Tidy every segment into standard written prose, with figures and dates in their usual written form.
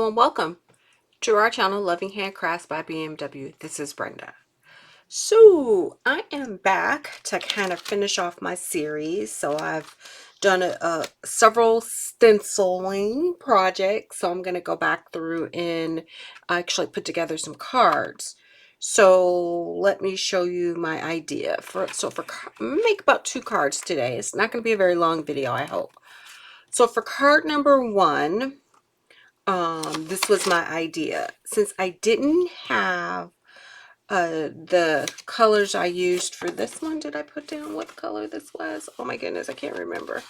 Hello and welcome to our channel, Loving Handcrafts by BMW. This is Brenda. So I am back to kind of finish off my series. So I've done several stenciling projects. So I'm going to go back through and actually put together some cards. So let me show you my idea. Make about 2 cards today. It's not going to be a very long video, I hope. So for card number 1, this was my idea. Since I didn't have the colors I used for this one, did I put down what color this was? Oh my goodness, I can't remember.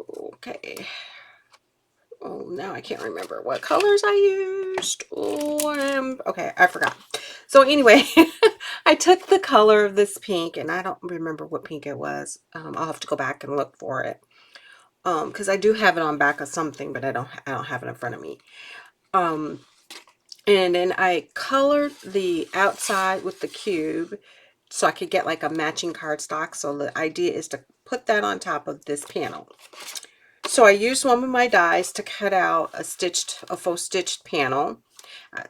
Okay. Oh, now I can't remember what colors I used. Oh, okay, I forgot. So anyway, I took the color of this pink, and I don't remember what pink it was. I'll have to go back and look for it. Because I do have it on back of something, but I don't have it in front of me. And then I colored the outside with the cube so I could get like a matching cardstock. So the idea is to put that on top of this panel. So I used one of my dies to cut out a faux stitched panel.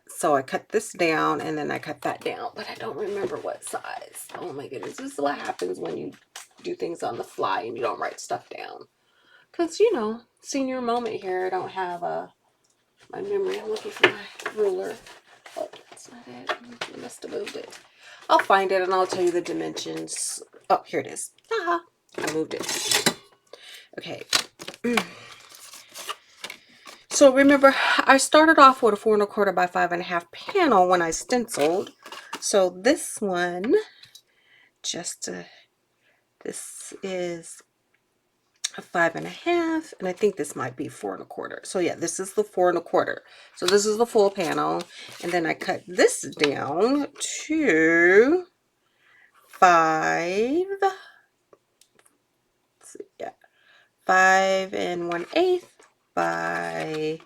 So I cut this down and then I cut that down, but I don't remember what size. Oh my goodness, this is what happens when you do things on the fly and you don't write stuff down. Because, you know, senior moment here, I don't have my memory. I'm looking for my ruler. Oh, that's not it. I must have moved it. I'll find it and I'll tell you the dimensions. Oh, here it is. Ah, I moved it. Okay. So remember, I started off with a 4 1/4 by 5 1/2 panel when I stenciled. So this one, this is a 5 1/2, and I think this might be 4 1/4. So yeah, this is the 4 1/4. So this is the full panel, and then I cut this down to 5. Let's see, yeah, 5 1/8 by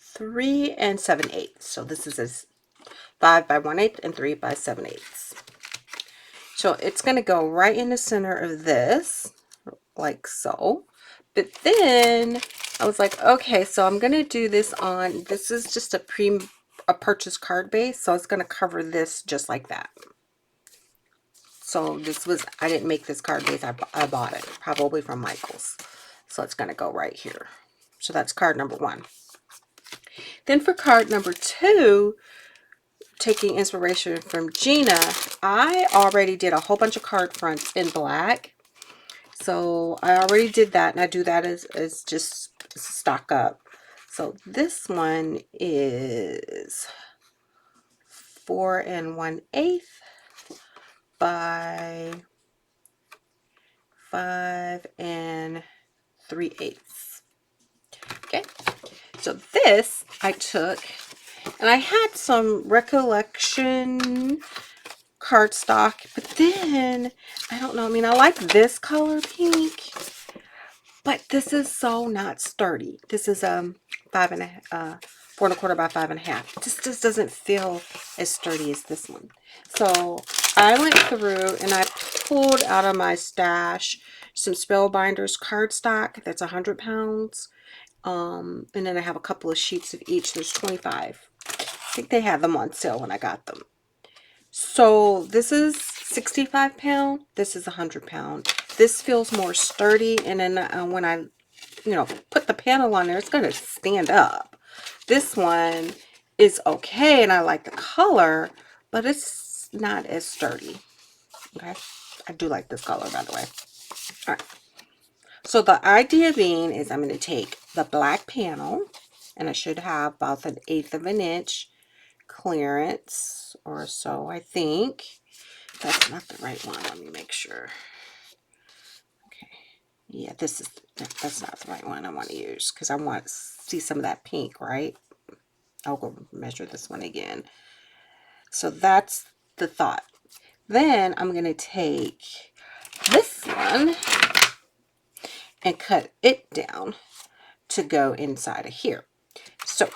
3 7/8. So this is a 5 by 1/8 and 3 by 7/8. So it's going to go right in the center of this, like so. But then I was like, okay, so I'm going to do this on, this is just a purchase card base. So it's going to cover this just like that. So this was, I didn't make this card base. I bought it probably from Michael's. So it's going to go right here. So that's card number 1. Then for card number 2, taking inspiration from Gina, I already did a whole bunch of card fronts in black. So I already did that, and I do that as just stock up. So this one is 4 1/8 by 5 3/8. Okay, so this I took, and I had some recollection cardstock, but then I don't know, I mean, I like this color pink, but this is so not sturdy. This is 4 1/4 by 5 1/2. This just doesn't feel as sturdy as this one. So I went through and I pulled out of my stash some Spellbinders cardstock. That's 100 pounds. And then I have a couple of sheets of each. There's 25. I think they had them on sale when I got them. So this is 65 pound. This is 100 pound. This feels more sturdy, and then when I, put the panel on there, it's going to stand up. This one is okay, and I like the color, but it's not as sturdy. Okay, I do like this color, by the way. All right. So the idea being is I'm going to take the black panel, and I should have about 1/8 of an inch clearance or so, I think. That's not the right one. Let me make sure. Okay. Yeah, that's not the right one I want to use, because I want to see some of that pink, right? I'll go measure this one again. So that's the thought. Then I'm going to take this one and cut it down to go inside of here. So,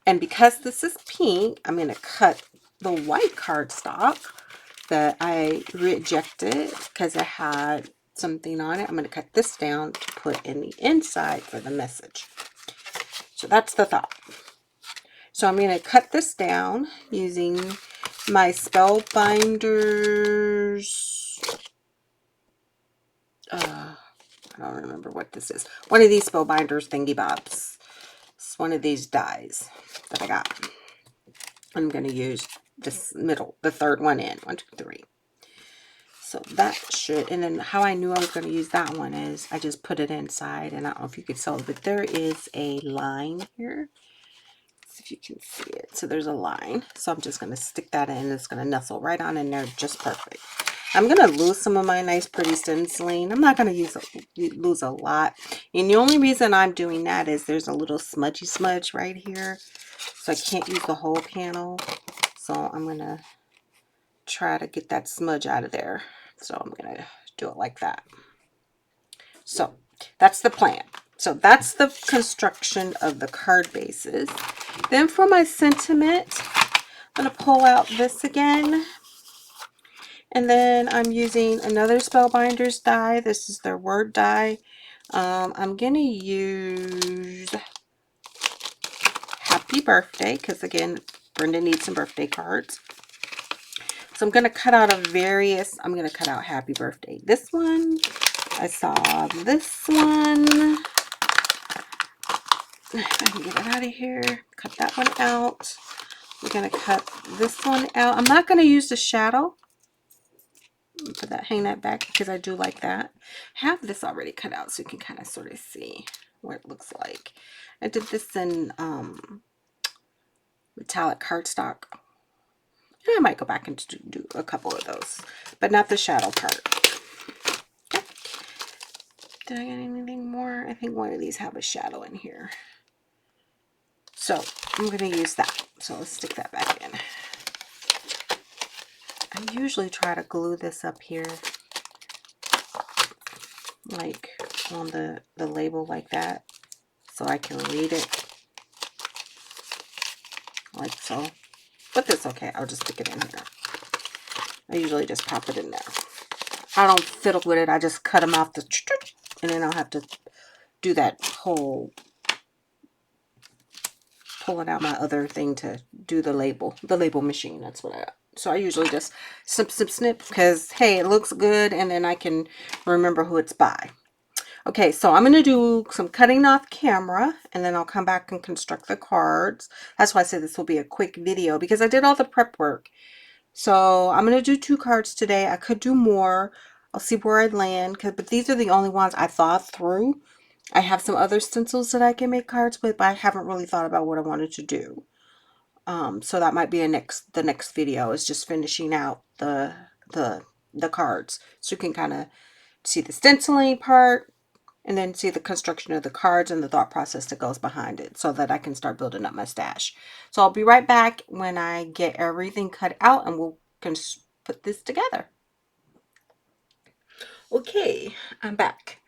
and because this is pink, I'm going to cut the white cardstock that I rejected because it had something on it. I'm going to cut this down to put in the inside for the message. So that's the thought. So I'm going to cut this down using my Spellbinders. I don't remember what this is. One of these Spellbinders thingy bobs. It's one of these dies that I got. I'm going to use this middle, the third one in. 1, 2, 3. So that should, and then how I knew I was going to use that one is I just put it inside, and I don't know if you could tell, but there is a line here. Let's see if you can see it. So there's a line. So I'm just going to stick that in. It's going to nestle right on in there just perfect. I'm going to lose some of my nice pretty stenciling. I'm not going to lose a lot. And the only reason I'm doing that is there's a little smudgy smudge right here. So I can't use the whole panel. So I'm going to try to get that smudge out of there. So I'm going to do it like that. So that's the plan. So that's the construction of the card bases. Then for my sentiment, I'm going to pull out this again. And then I'm using another Spellbinders die. This is their word die. I'm going to use Happy Birthday because, again, Brenda needs some birthday cards. So I'm going to cut out I'm going to cut out Happy Birthday. This one, I saw this one. I can get it out of here. Cut that one out. We're going to cut this one out. I'm not going to use the shadow. Put that, hang that back because I do like that. I have this already cut out so you can kind of sort of see what it looks like. I did this in metallic cardstock. I might go back and do a couple of those, but not the shadow part. Okay. Did I get anything more? I think one of these have a shadow in here. So I'm going to use that. So let's stick that back in. I usually try to glue this up here, like on the label like that, so I can read it. Like so. But that's okay. I'll just stick it in here. I usually just pop it in there. I don't fiddle with it. I just cut them off and then I'll have to do that whole pulling out my other thing to do the label machine. That's what I got. So I usually just snip because, hey, it looks good and then I can remember who it's by. Okay, so I'm going to do some cutting off camera and then I'll come back and construct the cards. That's why I said this will be a quick video because I did all the prep work. So I'm going to do 2 cards today. I could do more. I'll see where I land, but these are the only ones I thought through. I have some other stencils that I can make cards with, but I haven't really thought about what I wanted to do. So that might be the next video is just finishing out the cards. So you can kind of see the stenciling part and then see the construction of the cards and the thought process that goes behind it so that I can start building up my stash. So I'll be right back when I get everything cut out and we'll put this together. Okay, I'm back.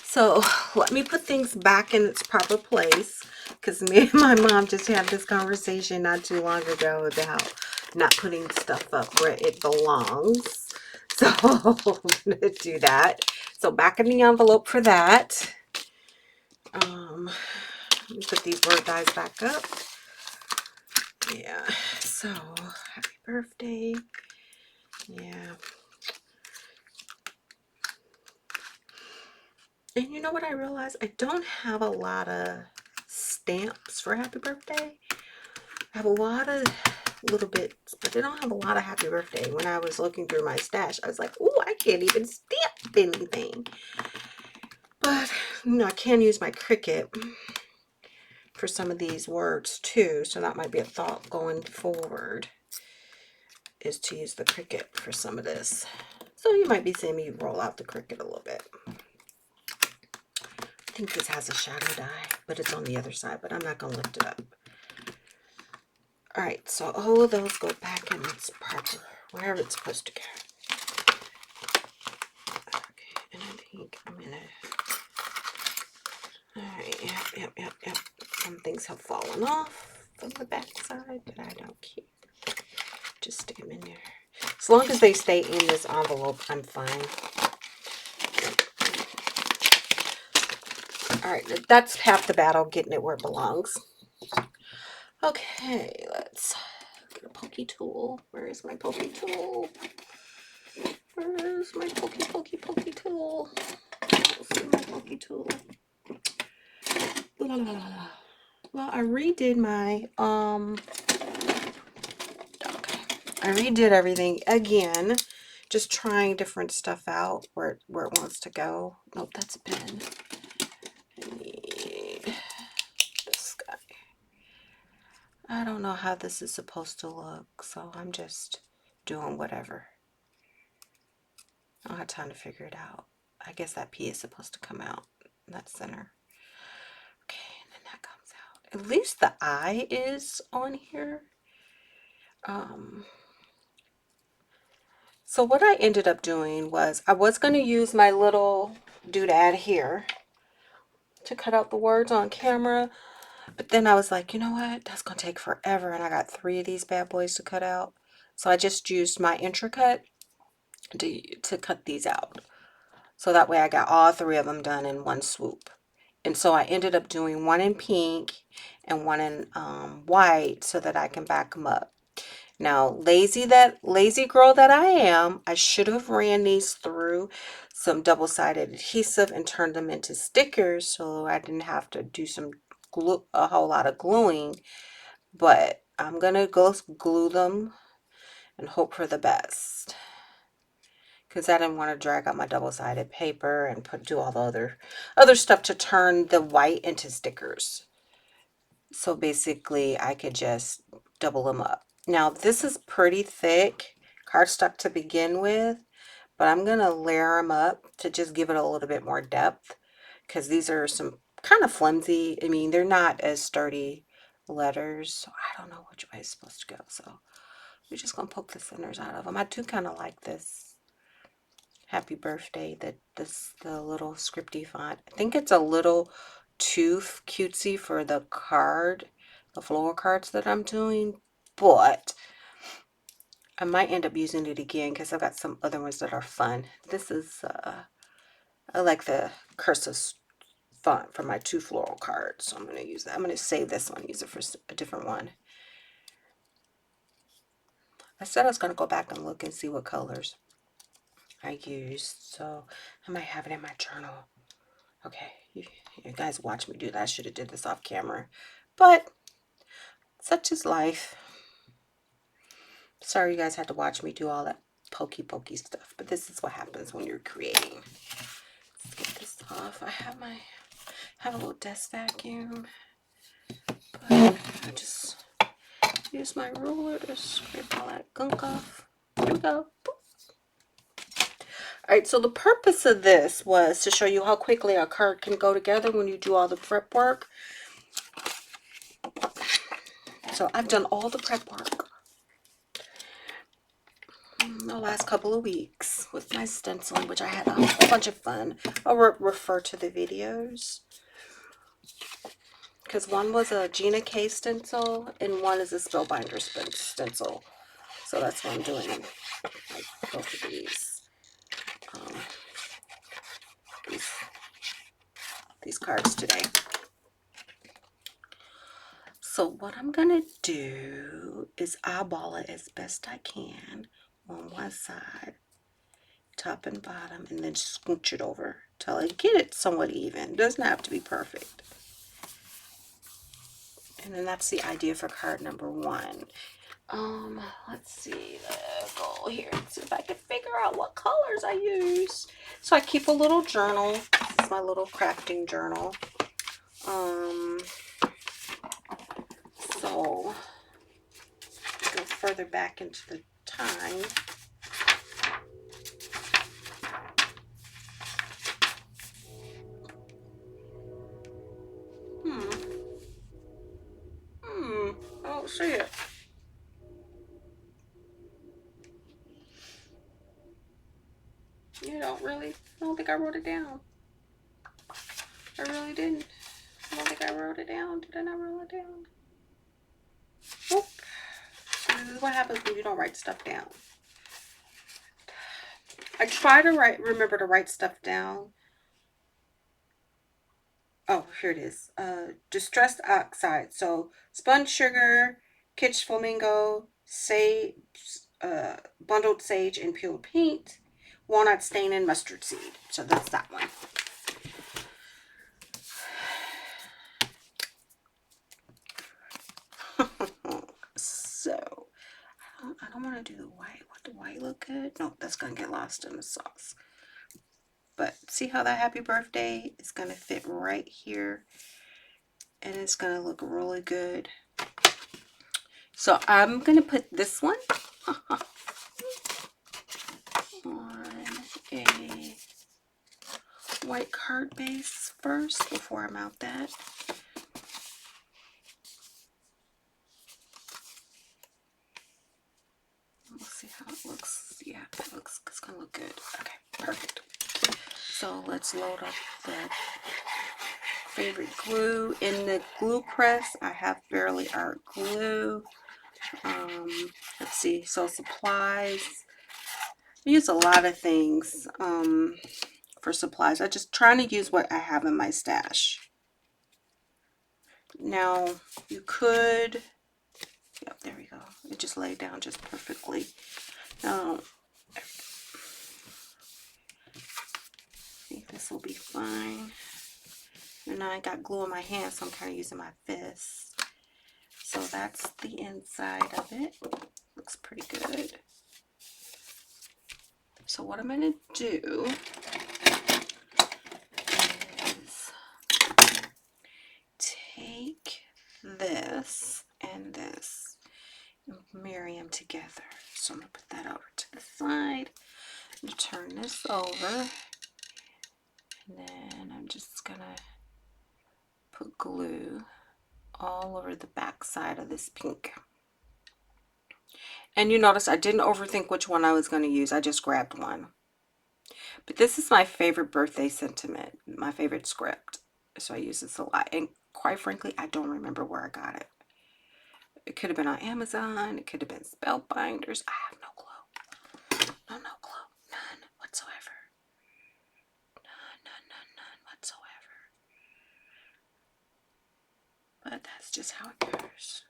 So let me put things back in its proper place because me and my mom just had this conversation not too long ago about not putting stuff up where it belongs. So I'm going to do that. So back in the envelope for that. Let me put these word dies back up. Yeah, so happy birthday. Yeah. And you know what I realized? I don't have a lot of stamps for happy birthday. I have a lot of little bits, but I don't have a lot of happy birthday. When I was looking through my stash, I was like, oh, I can't even stamp anything. But, you know, I can use my Cricut for some of these words too. So that might be a thought going forward, is to use the Cricut for some of this. So you might be seeing me roll out the Cricut a little bit. I think this has a shadow die, but it's on the other side, but I'm not going to lift it up. All right, so all of those go back in its proper, wherever it's supposed to go. Okay, and I think I'm going to, all right, yep. Some things have fallen off from the back side, but I don't care. Just stick them in there. As long as they stay in this envelope, I'm fine. All right, that's half the battle, getting it where it belongs. Okay, let's get a pokey tool. Where is my pokey tool? Where is my pokey tool? Let's see my pokey tool. La, la, la, la. Well, I redid my okay. I redid everything again, just trying different stuff out where it wants to go. Nope, that's a pen. I need this guy. I don't know how this is supposed to look, so I'm just doing whatever. I don't have time to figure it out. I guess that P is supposed to come out in that center. Okay, and then that comes out. At least the eye is on here. So what I ended up doing was I was going to use my little doodad here to cut out the words on camera, but then I was like, you know what? That's going to take forever, and I got 3 of these bad boys to cut out. So I just used my Intricut to cut these out. So that way I got all 3 of them done in one swoop. And so I ended up doing one in pink and one in white so that I can back them up. Now, lazy girl that I am, I should have ran these through some double-sided adhesive and turned them into stickers so I didn't have to do a whole lot of gluing. But I'm gonna go glue them and hope for the best, because I didn't want to drag out my double-sided paper and do all the other stuff to turn the white into stickers. So basically I could just double them up. Now this is pretty thick cardstock to begin with, but I'm gonna layer them up to just give it a little bit more depth, because these are some kind of flimsy. I mean, they're not as sturdy letters, so I don't know which way it's supposed to go. So we're just gonna poke the centers out of them. I do kind of like this happy birthday, the little scripty font. I think it's a little too cutesy for the floral cards that I'm doing, but I might end up using it again because I've got some other ones that are fun. This is I like the cursive font for my 2 floral cards, so I'm going to use that. I'm going to save this one, use it for a different one. I said I was going to go back and look and see what colors I used, so I might have it in my journal. Okay, you guys watch me do that. I should have did this off camera, but such is life. Sorry you guys had to watch me do all that pokey stuff, but this is what happens when you're creating. Let's get this off. I have a little desk vacuum, but I just use my ruler to scrape all that gunk off. Here we go. Alright, so the purpose of this was to show you how quickly a card can go together when you do all the prep work. So I've done all the prep work the last couple of weeks with my stenciling, which I had a whole bunch of fun. I'll refer to the videos, because one was a Gina K stencil and one is a Spellbinders stencil. So that's what I'm doing, like both of these cards today. So what I'm gonna do is eyeball it as best I can on one side, top and bottom, and then scooch it over till I get it somewhat even. It doesn't have to be perfect. And then that's the idea for card number 1. Let's see, let's go here and see if I can figure out what colors I use. So I keep a little journal. This is my little crafting journal. So go further back into the time. I don't see it. You don't really? I don't think I wrote it down. I really didn't. I don't think I wrote it down. Did I not write it down? Nope. This is what happens when you don't write stuff down. I try to remember to write stuff down, oh, here it is. Distressed oxide. So spun sugar, kitsch flamingo, sage, bundled sage and peeled paint, walnut stain and mustard seed. So that's that one. So I don't want to do the white. Would the white look good? No, that's gonna get lost in the sauce. But see how that happy birthday is gonna fit right here, and it's gonna look really good. So I'm gonna put this one on a white card base first before I mount that. We'll see how it looks. Yeah, it's gonna look good. Okay, perfect. So let's load up the favorite glue. In the glue press, I have Fairly Art glue. Let's see, so supplies. I use a lot of things for supplies. I'm just trying to use what I have in my stash. Now, you could, yep, there we go. It just laid down just perfectly. Now, I think this will be fine. And now I got glue in my hand, so I'm kind of using my fist. So that's the inside of it. Looks pretty good. So what I'm going to do is take this and this and marry them together. So I'm going to put that over to the side and turn this over. And then I'm just going to put glue all over the back side of this pink. And you notice I didn't overthink which one I was going to use. I just grabbed one. But this is my favorite birthday sentiment, my favorite script. So I use this a lot. And quite frankly, I don't remember where I got it. It could have been on Amazon. It could have been Spellbinders. I have no clue. No clue. None whatsoever. None whatsoever. But that's just how it goes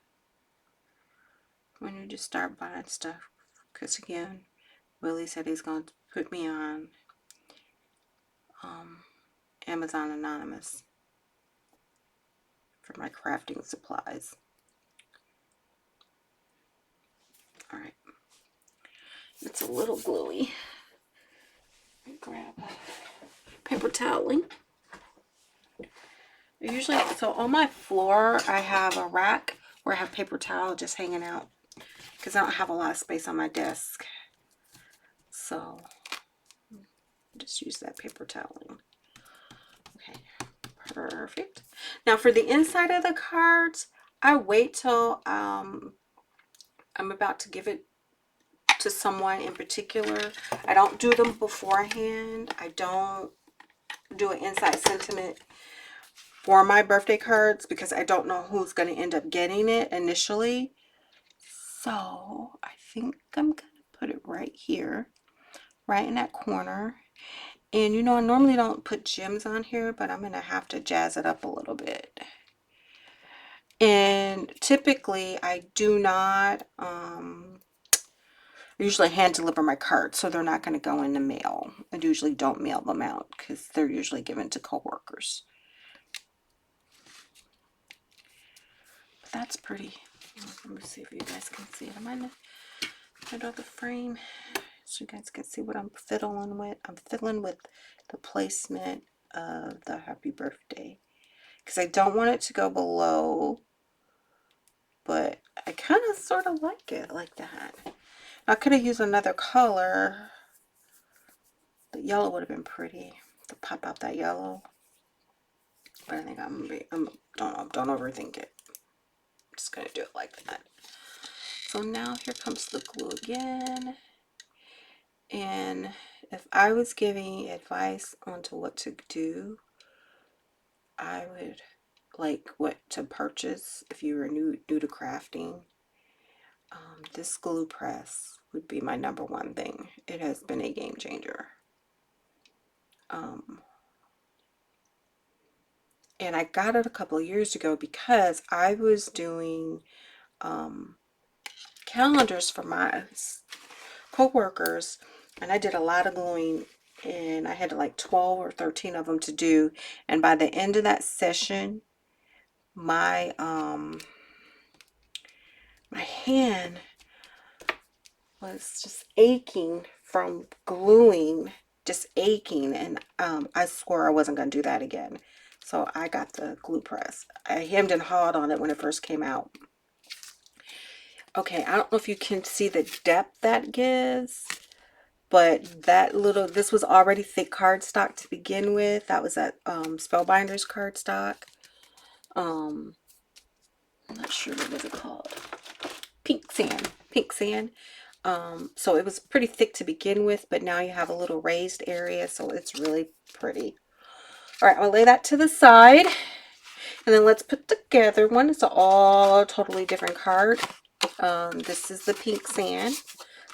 when you just start buying stuff. Because again, Willie said he's going to put me on Amazon Anonymous for my crafting supplies. All right, it's a little gluey. Grab a paper toweling. Usually, so on my floor, I have a rack where I have paper towel just hanging out because I don't have a lot of space on my desk. So just use that paper toweling. Okay, perfect. Now for the inside of the cards, I wait till I'm about to give it to someone in particular. I don't do them beforehand. I don't do an inside sentiment for my birthday cards because I don't know who's going to end up getting it initially. So I think I'm going to put it right here, right in that corner. And you know, I normally don't put gems on here, but I'm going to have to jazz it up a little bit. And typically I do not usually hand deliver my cards, so they're not going to go in the mail. I usually don't mail them out because they're usually given to coworkers. But that's pretty. Let me see if you guys can see it. I'm going to put out the frame so you guys can see what I'm fiddling with. I'm fiddling with the placement of the happy birthday because I don't want it to go below, but I kind of sort of like it like that. I could have used another color. The yellow would have been pretty to pop out that yellow, but I think don't overthink it. I'm just gonna do it like that. So now here comes the glue again. And if I was giving advice onto what to do, I would like what to purchase if you were new to crafting. This glue press would be my #1 thing. It has been a game changer. And I got it a couple of years ago because I was doing calendars for my co-workers, and I did a lot of gluing, and I had like 12 or 13 of them to do. And by the end of that session, my my hand was just aching from gluing, just aching, and I swore I wasn't going to do that again. So I got the glue press. I hemmed and hawed on it when it first came out. Okay, I don't know if you can see the depth that gives, but this was already thick cardstock to begin with. That was that Spellbinders cardstock. I'm not sure what was it called. Pink sand. So it was pretty thick to begin with, but now you have a little raised area, so it's really pretty. All right, I'll lay that to the side, and then let's put together one. It's all totally different card. This is the pink sand.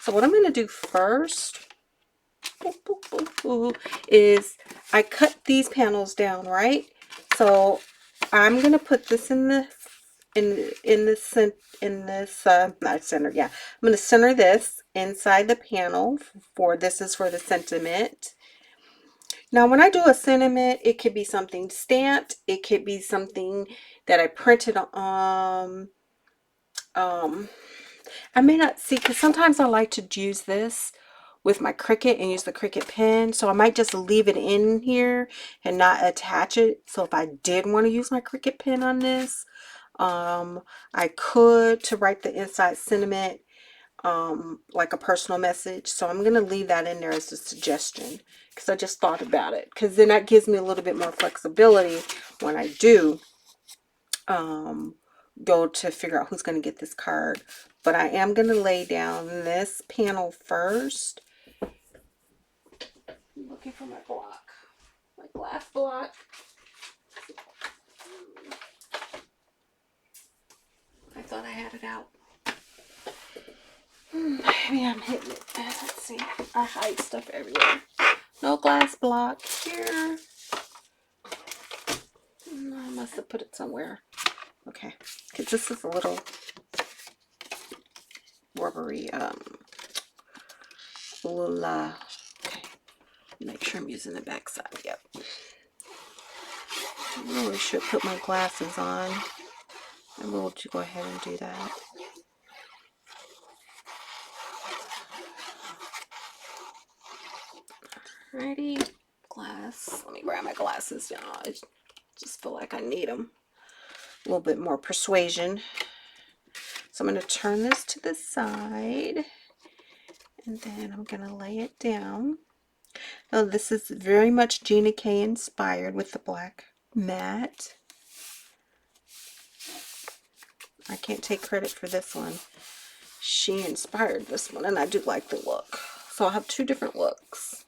So what I'm going to do first is I cut these panels down, right? So I'm going to put this in the not center, yeah, I'm going to center this inside the panel. This is for the sentiment. Now when I do a sentiment, it could be something stamped, it could be something that I printed on. I may not see, because sometimes I like to use this with my Cricut and use the Cricut pen, so I might just leave it in here and not attach it. So if I did want to use my Cricut pen on this, I could, to write the inside sentiment, like a personal message. So I'm going to leave that in there as a suggestion, because I just thought about it, because then that gives me a little bit more flexibility when I do go to figure out who's going to get this card. But I am going to lay down this panel first. I'm looking for my block, my glass block. I thought I had it out. Maybe I'm hitting it. Let's see. I hide stuff everywhere. No glass block here. I must have put it somewhere. Okay, because this is a little rubbery, okay, make sure I'm using the back side. Yep. I really should put my glasses on. I will go ahead and do that. Alrighty, glass. Let me grab my glasses now. I just feel like I need them. A little bit more persuasion. So I'm going to turn this to the side, and then I'm going to lay it down. Now this is very much Gina K inspired with the black mat. I can't take credit for this one. She inspired this one, and I do like the look. So I'll have two different looks.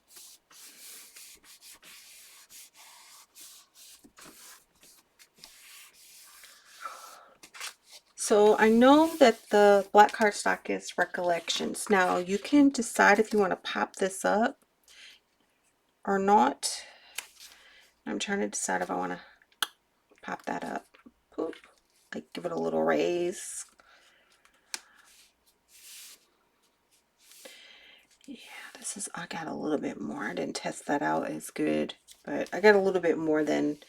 So I know that the black cardstock is Recollections. Now you can decide if you want to pop this up or not. I'm trying to decide if I want to pop that up. Poop. Like give it a little raise. Yeah, I got a little bit more. I didn't test that out as good, but I got a little bit more than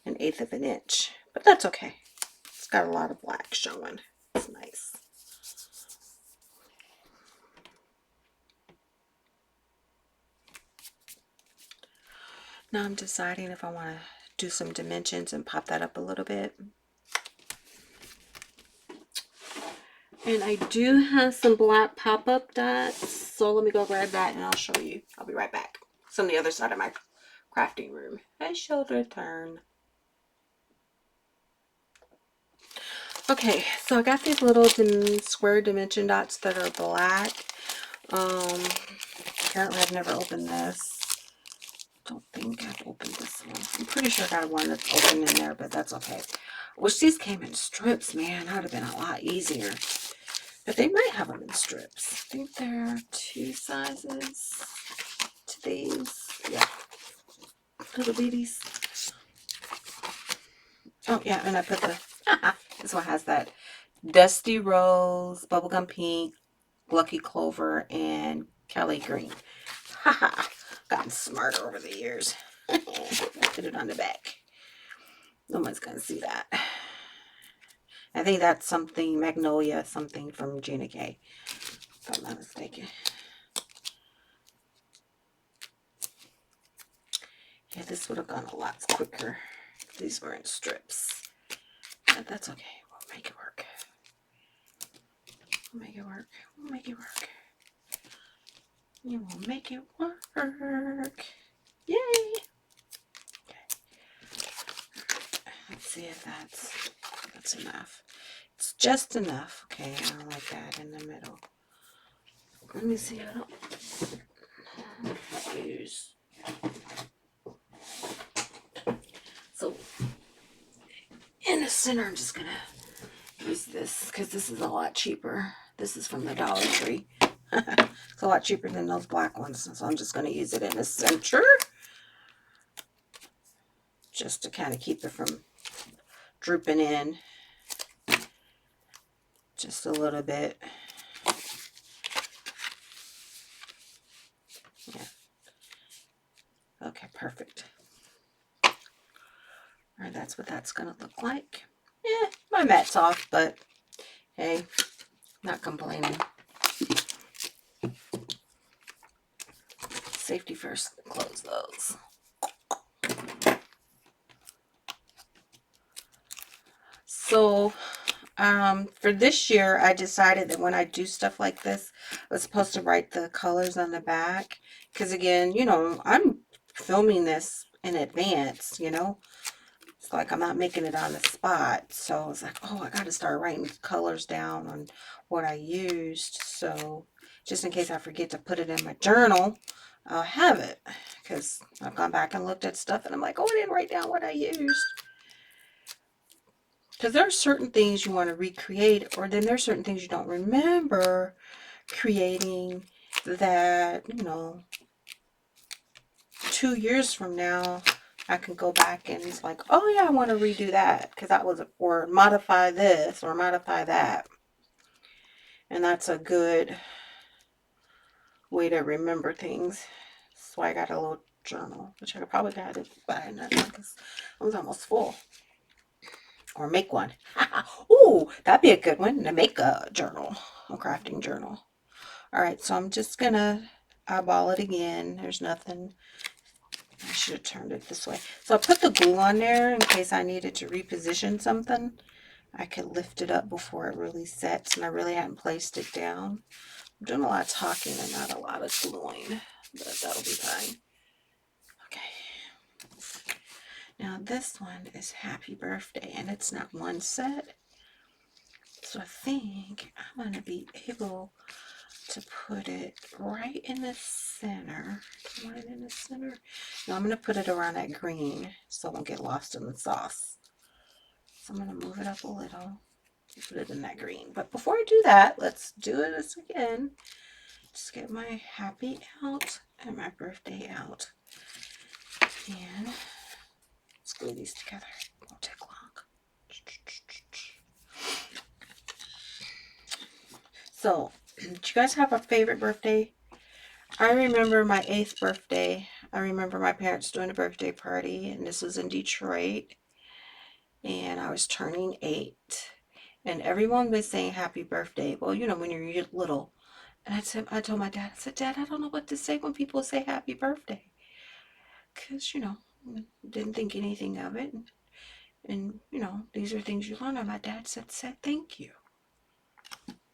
1/8 of an inch. But that's okay. It's got a lot of black showing. It's nice. Now I'm deciding if I want to do some dimensions and pop that up a little bit. And I do have some black pop-up dots, so let me go grab that and I'll show you. I'll be right back. It's on the other side of my crafting room. I shall return. Okay, so I got these little square dimension dots that are black. Apparently I've never opened this. Don't think I've opened this one. I'm pretty sure I got one that's open in there, but that's okay. I wish these came in strips, man. That would have been a lot easier. But they might have them in strips. I think there are 2 sizes to these. Yeah. Little bitties. Oh, yeah, and I put the, this one has that Dusty Rose, Bubblegum Pink, Lucky Clover, and Kelly Green. Haha, gotten smarter over the years. Put it on the back. No one's gonna see that. I think that's something, Magnolia, something from Gina K, if I'm not mistaken. Yeah, this would have gone a lot quicker if these were in strips. But that's okay. We'll make it work. We'll make it work. We'll make it work. You will make it work. Yay! Okay. Let's see if that's enough. It's just enough. Okay, I don't like that in the middle. Let me see. I don't use. So in the center, I'm just gonna use this because this is a lot cheaper. This is from the Dollar Tree. It's a lot cheaper than those black ones, so I'm just gonna use it in the center, just to kind of keep it from drooping in just a little bit. Yeah. Okay, perfect. All right, that's what that's gonna look like. Yeah, my mat's off, but hey, not complaining. Safety first. Close those. So for this year, I decided that when I do stuff like this, I was supposed to write the colors on the back. Because again, you know, I'm filming this in advance, you know. It's like I'm not making it on the spot. So I was like, oh, I got to start writing colors down on what I used. So just in case I forget to put it in my journal, I'll have it. Because I've gone back and looked at stuff and I'm like, oh, I didn't write down what I used. Because there are certain things you want to recreate, or then there's certain things you don't remember creating that, you know, 2 years from now, I can go back and it's like, oh yeah, I want to redo that because that was, or modify this or modify that. And that's a good way to remember things. That's why I got a little journal, which I probably got it by another because it was almost full. Or make one. Ooh, that'd be a good one to make a journal, a crafting journal. All right, so I'm just gonna eyeball it again. There's nothing. I should have turned it this way. So I put the glue on there in case I needed to reposition something. I could lift it up before it really sets, and I really hadn't placed it down. I'm doing a lot of talking and not a lot of gluing, but that'll be fine. Okay. Now this one is Happy Birthday, and it's not one set. So I think I'm going to be able to put it right in the center. Do you want it in the center? No, I'm going to put it around that green so it won't get lost in the sauce. So I'm going to move it up a little. Put it in that green. But before I do that, let's do this again. Just get my happy out and my birthday out. And let's glue these together. It won't take long. So, do you guys have a favorite birthday? I remember my 8th birthday. I remember my parents doing a birthday party, and this was in Detroit. And I was turning 8. And everyone was saying happy birthday. Well, you know, when you're little. And I told my dad, I said, Dad, I don't know what to say when people say happy birthday. Because, you know, didn't think anything of it. And, you know, these are things you learn. And my dad said thank you.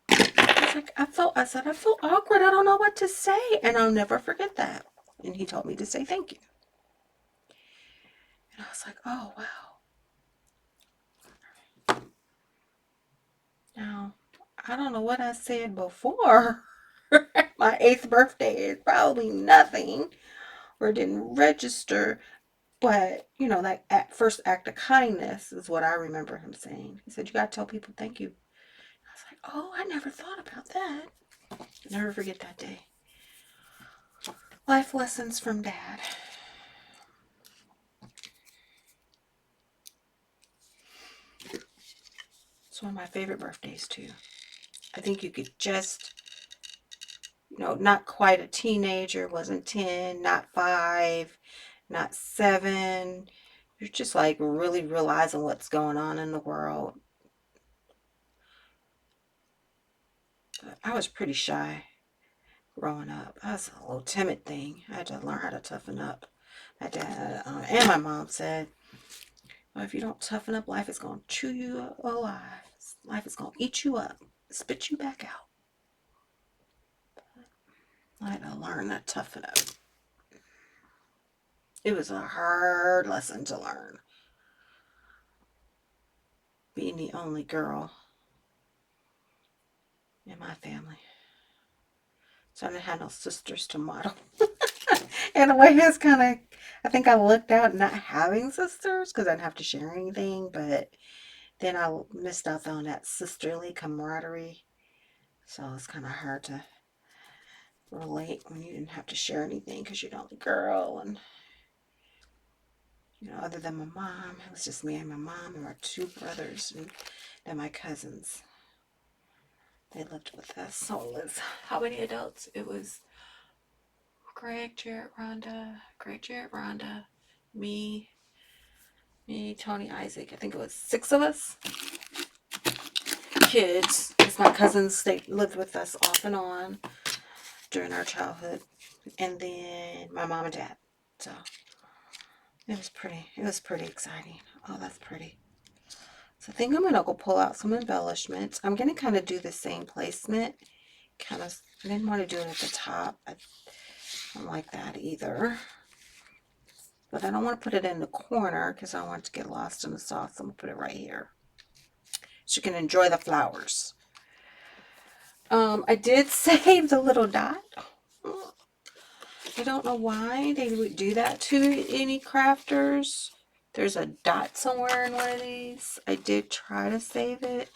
I said, I feel awkward. I don't know what to say. And I'll never forget that. And he told me to say thank you. And I was like, oh, wow. Now, I don't know what I said before my 8th birthday. It's probably nothing or didn't register. But, you know, that first act of kindness is what I remember him saying. He said, you got to tell people thank you. I was like, oh, I never thought about that. I'll never forget that day. Life lessons from Dad. one of my favorite birthdays too. I think you could just, you know, not quite a teenager, wasn't 10, not 5, not 7. You're just like really realizing what's going on in the world. But I was pretty shy growing up. I was a little timid thing. I had to learn how to toughen up. My dad and my mom said, well, if you don't toughen up, life is going to chew you alive. Life is going to eat you up, spit you back out. I had to learn to toughen up. It was a hard lesson to learn. Being the only girl in my family. So I didn't have no sisters to model. In a way, it's kind of, I think I looked out not having sisters because I didn't have to share anything, but then I missed out on that sisterly camaraderie. So it's kind of hard to relate when you didn't have to share anything because you're the only girl. And, you know, other than my mom, it was just me and my mom and my 2 brothers and then my cousins. They lived with us. So it was, how many adults? It was Greg, Jarrett, Rhonda, me, Tony, Isaac. I think it was 6 of us. Kids. Because my cousins, they lived with us off and on during our childhood. And then my mom and dad. So it was pretty exciting. Oh, that's pretty. So I think I'm going to go pull out some embellishments. I'm going to kind of do the same placement. I didn't want to do it at the top. I don't like that either. But I don't want to put it in the corner because I don't want it to get lost in the sauce. I'm going to put it right here. So you can enjoy the flowers. I did save the little dot. I don't know why they would do that to any crafters. There's a dot somewhere in one of these. I did try to save it.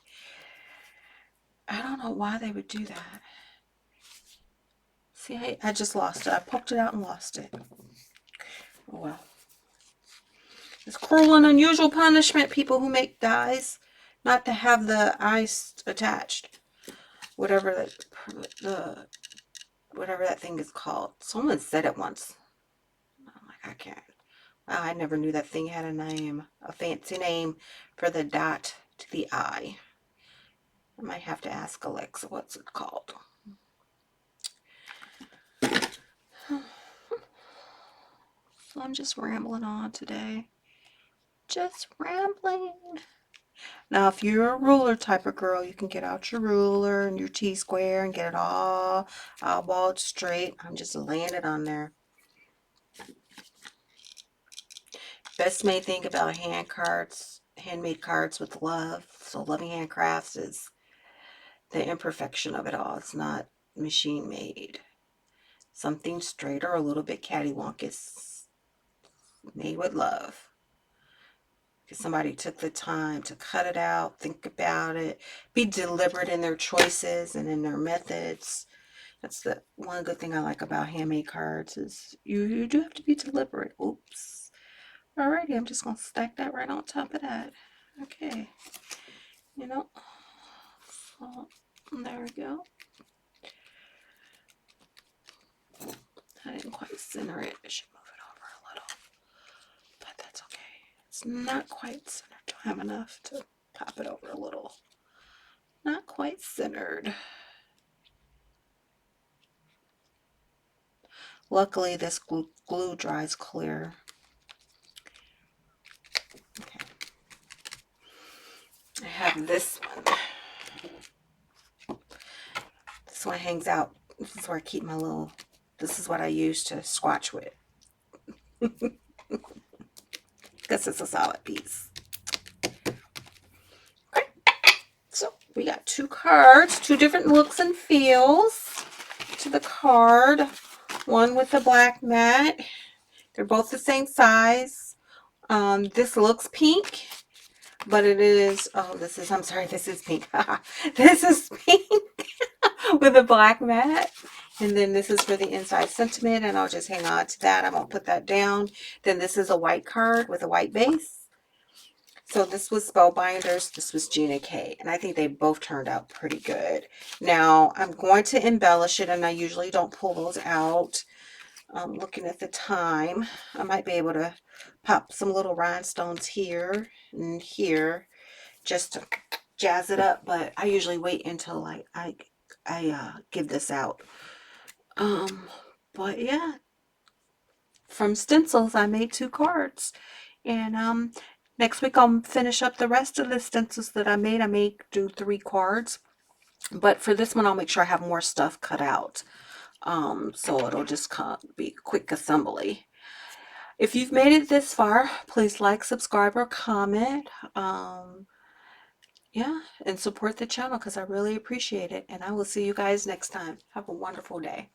I don't know why they would do that. See, I just lost it. I poked it out and lost it. Oh well. It's cruel and unusual punishment, people who make dies, not to have the eyes attached. Whatever that thing is called. Someone said it once. I'm like, I can't. Wow, I never knew that thing had a name, a fancy name for the dot to the eye. I might have to ask Alexa, what's it called? So I'm just rambling on today. Just rambling. Now, if you're a ruler type of girl, you can get out your ruler and your T-square and get it all eyeballed straight. I'm just laying it on there. Best made thing about handmade cards with love. So Loving Handcrafts is the imperfection of it all. It's not machine made. Something straight or a little bit cattywonk is made with love. Because somebody took the time to cut it out, think about it, be deliberate in their choices and in their methods. That's the one good thing I like about handmade cards is you do have to be deliberate. Oops. Alrighty, I'm just going to stack that right on top of that. Okay. You know, so there we go. I didn't quite center it. I should move it over a little. But that's okay. It's not quite centered. Don't have enough to pop it over a little. Not quite centered. Luckily, this glue dries clear. Okay. I have this one. This one hangs out. This is where I keep my little, this is what I use to swatch with. This is a solid piece. Okay. So we got 2 cards, 2 different looks and feels to the card. One with the black mat. They're both the same size. This looks pink, but it is, I'm sorry, this is pink. This is pink with a black mat. And then this is for the inside sentiment, and I'll just hang on to that. I won't put that down. Then this is a white card with a white base. So this was Spellbinders, this was Gina K, and I think they both turned out pretty good. Now I'm going to embellish it, and I usually don't pull those out. Looking at the time, I might be able to pop some little rhinestones here and here just to jazz it up, but I usually wait until I give this out. But yeah, from stencils I made 2 cards, and next week I'll finish up the rest of the stencils that I made. I may do 3 cards, but for this one I'll make sure I have more stuff cut out, so it'll just be quick assembly. If you've made it this far, please like, subscribe, or comment. Yeah, and support the channel because I really appreciate it. And I will see you guys next time. Have a wonderful day.